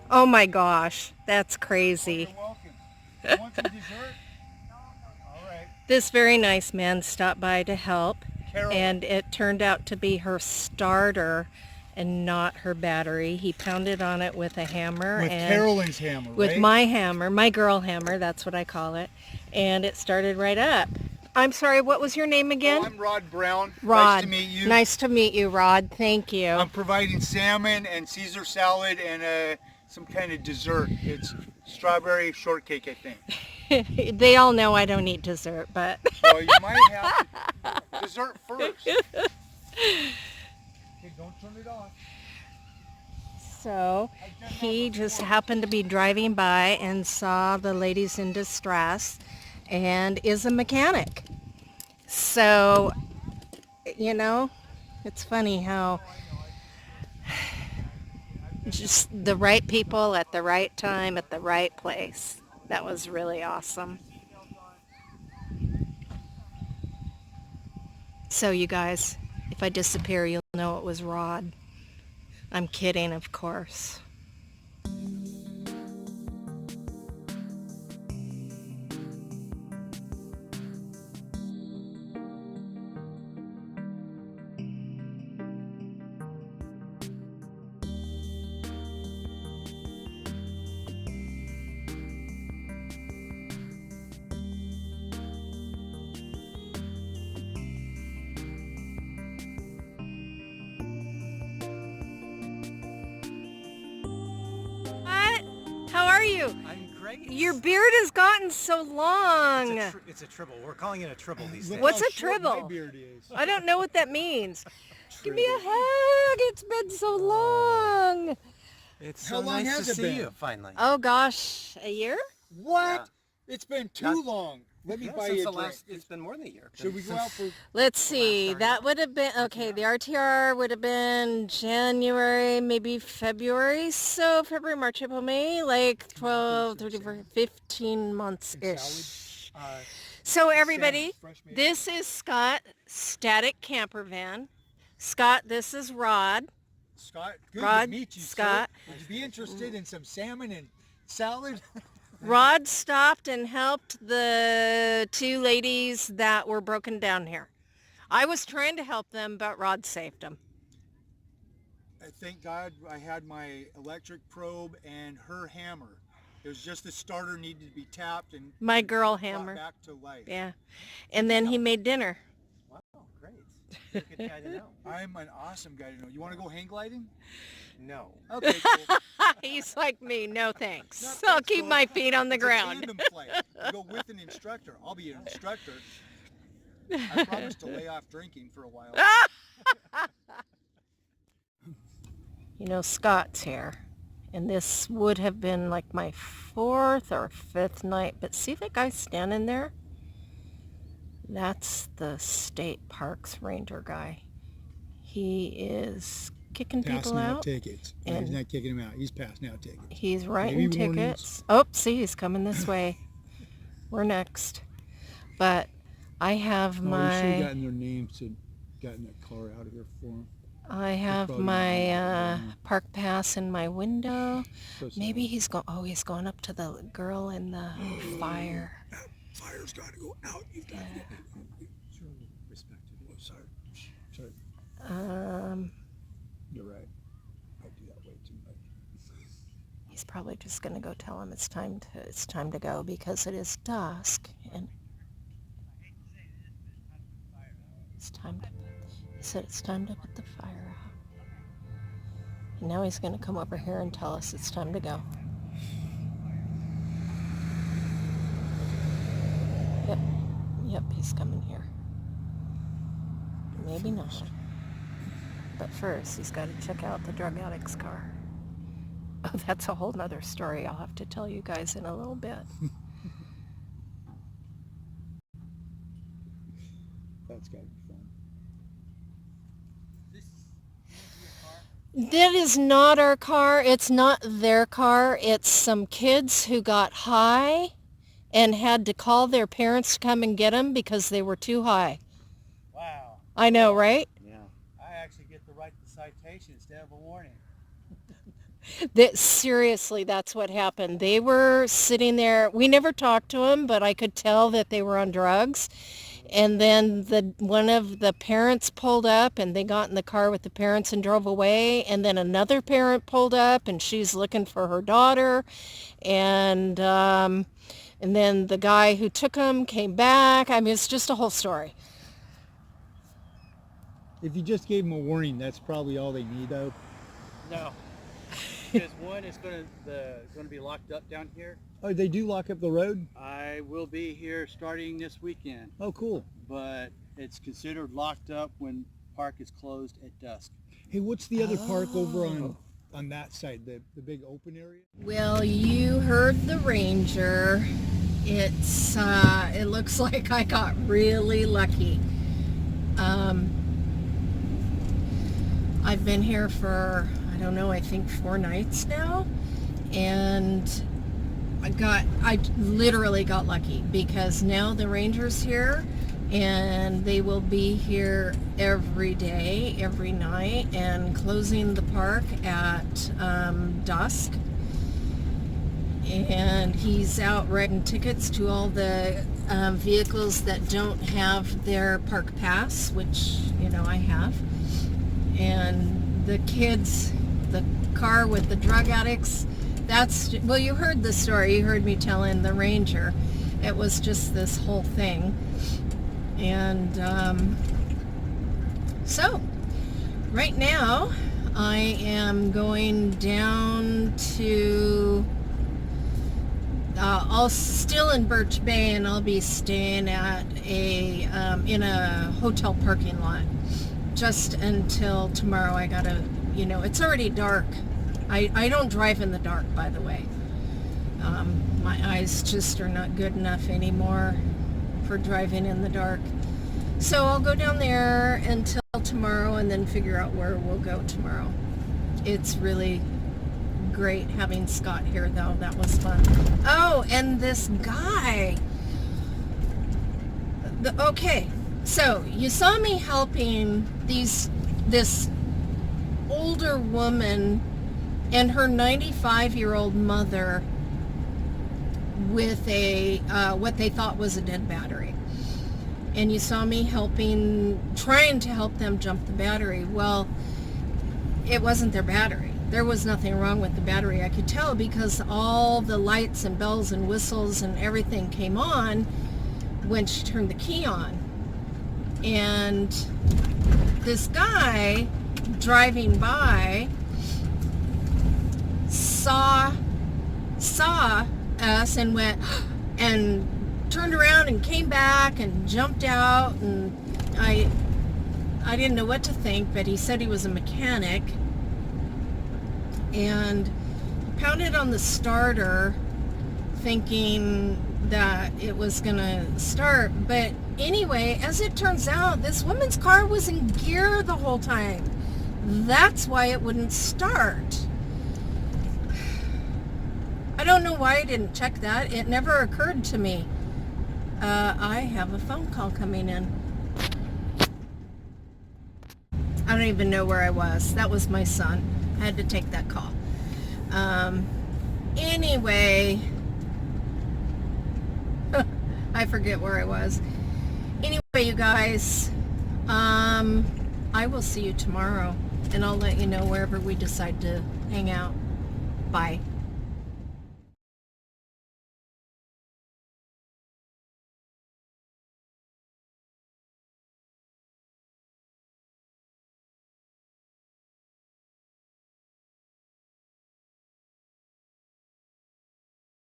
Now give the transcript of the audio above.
Oh my gosh, that's Oh, crazy. you're welcome. You want some dessert? All right. This very nice man stopped by to help, Carolyn. and it turned out to be her starter and not her battery. He pounded on it with a hammer With and Carolyn's hammer, with right? my hammer, my girl hammer, that's what I call it, and it started right up. I'm sorry, what was your name again? Oh, I'm Rod Brown. Nice to Rod. meet you. Nice to meet you, Rod. Thank you. I'm providing salmon and Caesar salad and some kind of dessert. It's strawberry shortcake, I think. They all know I don't eat dessert, but Well, you might have to dessert first. Okay, don't turn it off. so he just happened to be driving by and saw the ladies in distress and is a mechanic. So, you know, it's funny how just the right people at the right time at the right place. That was really awesome. So you guys, if I disappear, you'll know it was Rod. I'm kidding, of course. What? How are you? I'm great. Your beard has gotten so long. It's a tribble. We're calling it a tribble these days. What's How a short my tribble? beard is. I don't know what that means. Give me a hug. It's been so long. It's How so long nice has to it see been? you finally. Oh gosh, a year? What? It's been too Not- long. Let me Yeah, buy since you a the drink. last, it's been more than a year. Should we go out for? Let's see. RTR. That would have been okay. The RTR would have been January, maybe February. So February, March, April, May, like 12, 13, 15 months ish. Uh, So everybody, fresh made. this is Scott, Static Campervan. Scott, this is Rod. Scott, good Rod, to meet you, Scott. sir. Would you be interested in some salmon and salad? Rod stopped and helped the two ladies that were broken down here. I was trying to help them, but Rod saved them. Thank God I had my electric probe and her hammer. It was just the starter needed to be tapped and My girl brought hammer. back to life. Yeah. And then he made dinner. wow, great. You're a good guy to know. I'm an awesome guy to know. You want to go hang gliding? No. Okay, cool. He's like me, no thanks. Not I'll thanks, keep though. my feet on the It's a ground. tandem flight. You go with an instructor. I'll be an instructor. I promise to lay off drinking for a while. You know, Scott's here. And this would have been like my fourth or fifth night. But see that guy standing there? That's the state parks ranger guy. He is kicking people Passing out out. tickets. And- He's not kicking them out. He's passing out tickets. He's writing Maybe warnings. tickets. Oh, see, he's coming this way. We're next. But I have Oh, you should have my gotten their names and gotten that car out of here for them. I have probably my not. park pass in my window. So sad. Maybe he's going. Oh, he's going up to the girl in the fire. Fire's got to go out. You've got Yeah. Sure, respect it. Oh, sorry. Sorry. Um, You're right. I do that way too much. he's probably just going to go tell him it's time to go because it is dusk and it's time to. He said it's time to put the fire out. And now he's going to come over here and tell us it's time to go. Yep. Yep, he's coming here. Maybe not. But first, he's got to check out the drug addict's car. Oh, that's a whole nother story I'll have to tell you guys in a little bit. That's got to be fun. That is not our car. It's not their car. It's some kids who got high and had to call their parents to come and get them because they were too high. Wow. I know, right? Yeah. I actually get to write the citation instead of a warning. That seriously, that's what happened. They were sitting there. We never talked to them, but I could tell that they were on drugs. And then one of the parents pulled up, and they got in the car with the parents and drove away. And then another parent pulled up, and she's looking for her daughter. And then the guy who took them came back. I mean, it's just a whole story. If you just gave them a warning, that's probably all they need, though. No. Because one is going to be locked up down here. Oh, they do lock up the road? I will be here starting this weekend, Oh, cool. but it's considered locked up when park is closed at dusk. Hey, what's the other park over on that side, the big open area? Well, you heard the ranger. It looks like I got really lucky. I've been here for, I don't know, I think 4 nights now, and I literally got lucky because now the ranger's here, and they will be here every day, every night, and closing the park at dusk. And he's out writing tickets to all the vehicles that don't have their park pass, which, you know, I have. And the kids, the car with the drug addicts, well, you heard the story. You heard me telling the ranger. It was just this whole thing. And so right now I am going down to I'll still in Birch Bay, and I'll be staying at in a hotel parking lot just until tomorrow. I gotta, you know, it's already dark. I don't drive in the dark, by the way. My eyes just are not good enough anymore for driving in the dark. So I'll go down there until tomorrow and then figure out where we'll go tomorrow. It's really great having Scott here, though. That was fun. Oh, and this guy. Okay, so you saw me helping this older woman and her 95-year-old mother with what they thought was a dead battery. And you saw me trying to help them jump the battery. Well, it wasn't their battery. There was nothing wrong with the battery. I could tell because all the lights and bells and whistles and everything came on when she turned the key on. And this guy driving by saw us and went and turned around and came back and jumped out, and I didn't know what to think, but he said he was a mechanic, and pounded on the starter thinking that it was gonna start. But anyway, as it turns out, this woman's car was in gear the whole time. That's why it wouldn't start. I don't know why I didn't check that. It never occurred to me. I have a phone call coming in. I don't even know where I was. That was my son. I had to take that call. Anyway, I forget where I was. Anyway, you guys, I will see you tomorrow, and I'll let you know wherever we decide to hang out. Bye.